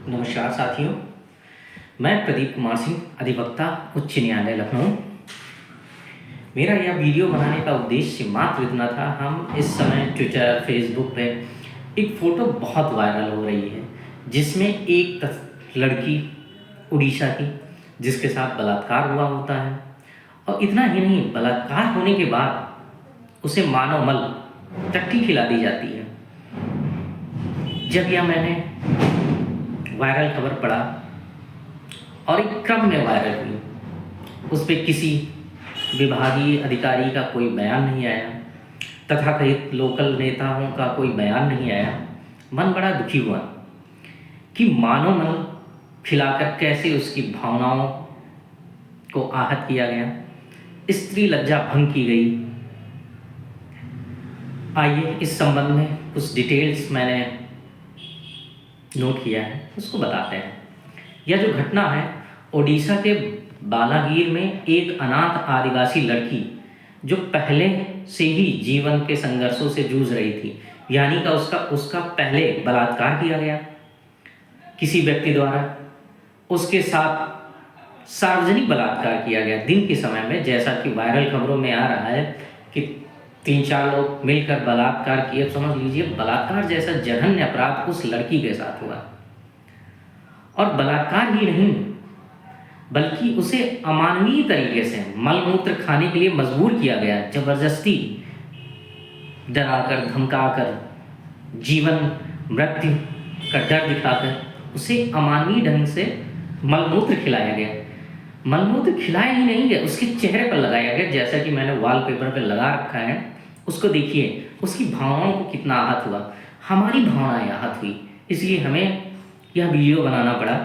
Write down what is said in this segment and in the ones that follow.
नमस्कार साथियों, मैं प्रदीप कुमार सिंह, अधिवक्ता, उच्च न्यायालय लखनऊ। मेरा यह वीडियो बनाने का उद्देश्य मात्र इतना था। हम इस समय ट्विटर, फेसबुक पे एक फ़ोटो बहुत वायरल हो रही है, जिसमें एक लड़की उड़ीसा की, जिसके साथ बलात्कार हुआ होता है। और इतना ही नहीं, बलात्कार होने के बाद उसे मानव मल टट्टी खिला दी जाती है। जब यह मैंने वायरल खबर पढ़ा और एक क्रम में वायरल हुई, उस पे किसी विभागीय अधिकारी का कोई बयान नहीं आया, तथाकथित लोकल नेताओं का कोई बयान नहीं आया। मन बड़ा दुखी हुआ कि मानव मल खिलाकर कैसे उसकी भावनाओं को आहत किया गया, स्त्री लज्जा भंग की गई। आइए इस संबंध में कुछ डिटेल्स मैंने नोट किया है, उसको बताते हैं। यह जो घटना है, ओडिशा के बालागीर में एक अनाथ आदिवासी लड़की जो पहले से ही जीवन के संघर्षों से जूझ रही थी, यानी का उसका पहले बलात्कार किया गया किसी व्यक्ति द्वारा, उसके साथ सार्वजनिक बलात्कार किया गया दिन के समय में, जैसा कि वायरल खबरों में आ रहा है कि 3-4 लोग मिलकर बलात्कार किए। समझ लीजिए, बलात्कार जैसा जघन्य अपराध उस लड़की के साथ हुआ। और बलात्कार ही नहीं, बल्कि उसे अमानवीय तरीके से मलमूत्र खाने के लिए मजबूर किया गया, जबरदस्ती डराकर धमकाकर, जीवन मृत्यु का डर दिखाकर उसे अमानवीय ढंग से मलमूत्र खिलाया गया। मलमूत्र खिलाया ही नहीं गया, उसके चेहरे पर लगाया गया, जैसा कि मैंने वॉलपेपर पर लगा रखा है। उसको देखिए, उसकी भावनाओं को कितना आहत हुआ, हमारी भावनाएं आहत हुई, इसलिए हमें यह वीडियो बनाना पड़ा।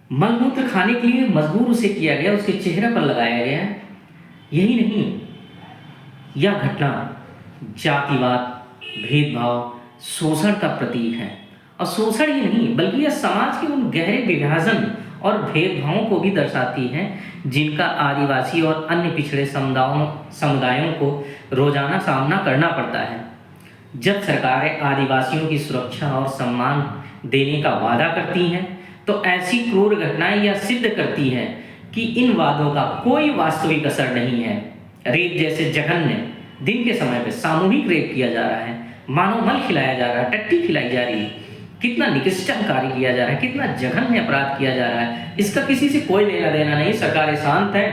मलमूत्र खाने के लिए मजबूर उसे किया गया, उसके चेहरे पर लगाया गया। यही नहीं, यह घटना जातिवाद, भेदभाव, शोषण का प्रतीक है। और शोषण ही नहीं, बल्कि यह समाज के उन गहरे विभाजन और भेदभावों को भी दर्शाती है जिनका आदिवासी और अन्य पिछड़े समुदायों को रोजाना सामना करना पड़ता है। जब सरकारें आदिवासियों की सुरक्षा और सम्मान देने का वादा करती हैं, तो ऐसी क्रूर घटनाएं यह सिद्ध करती हैं कि इन वादों का कोई वास्तविक असर नहीं है। रेप जैसे जघन्य, दिन के समय पे सामूहिक रेप किया जा रहा है, मानव मल खिलाया जा रहा है, टट्टी खिलाई जा रही है, कितना निकृष्टम कार्य किया जा रहा है, कितना जघन्य अपराध किया जा रहा है। इसका किसी से कोई लेना देना नहीं। सरकारें शांत है,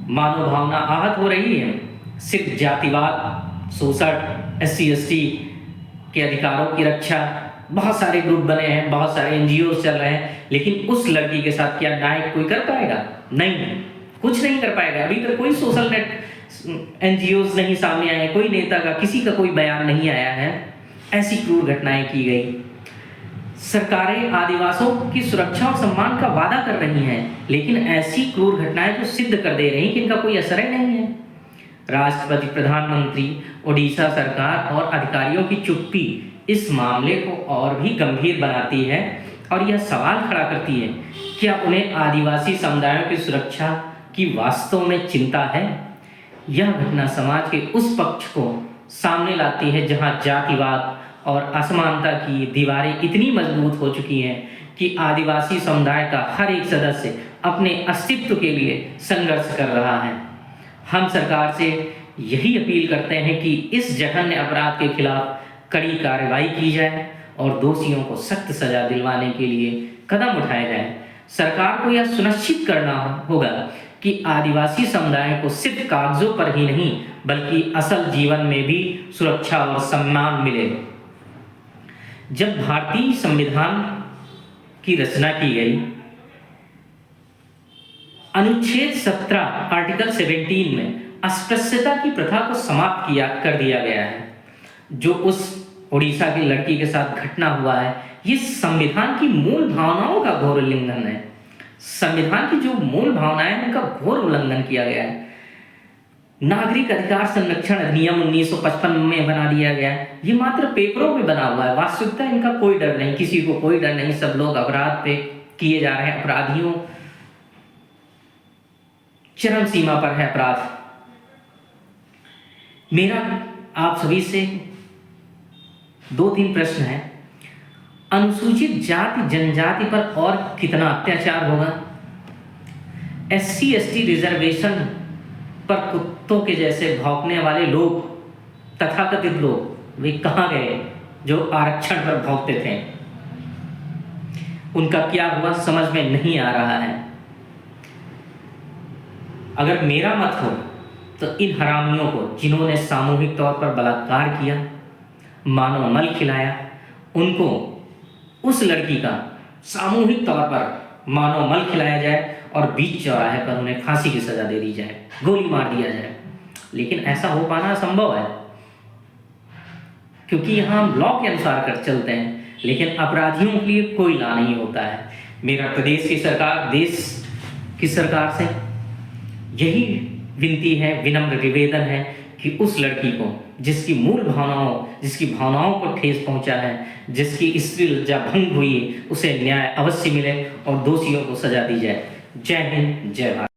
मानव भावना आहत हो रही है। सिर्फ जातिवाद, शोषण, SC/ST के अधिकारों की रक्षा, बहुत सारे ग्रुप बने हैं, बहुत सारे NGO चल रहे हैं, लेकिन उस लड़की के साथ क्या न्याय कोई कर पाएगा? नहीं, कुछ नहीं कर पाएगा। अभी तक कोई सोशल नेट NGOs नहीं सामने आए, कोई नेता का, किसी का कोई बयान नहीं आया है। ऐसी क्रूर घटनाएं की गई। सरकारें आदिवासियों की सुरक्षा और सम्मान का वादा कर रही हैं, लेकिन ऐसी क्रूर घटनाएं तो सिद्ध कर दे रही कि इनका कोई असर ही नहीं है। राष्ट्रपति, प्रधानमंत्री, ओडिशा सरकार और अधिकारियों की चुप्पी इस मामले को और भी गंभीर बनाती है और यह सवाल खड़ा करती है, क्या उन्हें आदिवासी समुदायों की सुरक्षा की वास्तव में चिंता है? यह घटना समाज के उस पक्ष को सामने लाती है जहां जातिवाद और असमानता की दीवारें इतनी मजबूत हो चुकी हैं कि आदिवासी समुदाय का हर एक सदस्य अपने अस्तित्व के लिए संघर्ष कर रहा है। हम सरकार से यही अपील करते हैं कि इस जघन्य अपराध के खिलाफ कड़ी कार्रवाई की जाए और दोषियों को सख्त सजा दिलवाने के लिए कदम उठाए जाए। सरकार को यह सुनिश्चित करना होगा कि आदिवासी समुदाय को सिर्फ कागजों पर ही नहीं, बल्कि असल जीवन में भी सुरक्षा और सम्मान मिले। जब भारतीय संविधान की रचना की गई, अनुच्छेद 17 आर्टिकल 17 में अस्पृश्यता की प्रथा को समाप्त कर दिया गया है। जो उस उड़ीसा की लड़की के साथ घटना हुआ है, ये संविधान की मूल भावनाओं का घोर उल्लंघन है। संविधान की जो मूल भावनाएं, उनका घोर उल्लंघन किया गया है। नागरिक अधिकार संरक्षण अधिनियम 1955 में बना दिया गया है, ये मात्र पेपरों पे बना हुआ है। वास्तविकता इनका कोई डर नहीं, किसी को कोई डर नहीं। सब लोग अपराध पे किए जा रहे हैं, अपराधियों चरम सीमा पर है अपराध। मेरा आप सभी से 2-3 प्रश्न है। अनुसूचित जाति जनजाति पर और कितना अत्याचार होगा। SC ST रिजर्वेशन पर कुत्तों के जैसे भौंकने वाले लोग, तथाकथित लोग, वे कहाँ गए जो आरक्षण पर भौंकते थे? उनका क्या हुआ समझ में नहीं आ रहा है। अगर मेरा मत हो तो इन हरामियों को, जिन्होंने सामूहिक तौर पर बलात्कार किया, मानव मल खिलाया, उनको, उस लड़की का सामूहिक तौर पर मानव मल खिलाया जाए और बीच चौराहे पर उन्हें फांसी की सजा दे दी जाए, गोली मार दिया जाए। लेकिन ऐसा हो पाना असंभव है, क्योंकि यहाँ हम लॉ के अनुसार कर चलते हैं, लेकिन अपराधियों के लिए कोई लॉ नहीं होता है। मेरा प्रदेश की सरकार, देश की सरकार से यही विनती है, विनम्र निवेदन है कि उस लड़की को, जिसकी जिसकी भावनाओं को ठेस पहुंचा है, जिसकी स्त्री लज्जा भंग हुई है, उसे न्याय अवश्य मिले और दोषियों को सजा दी जाए। जय हिंद, जय भारत।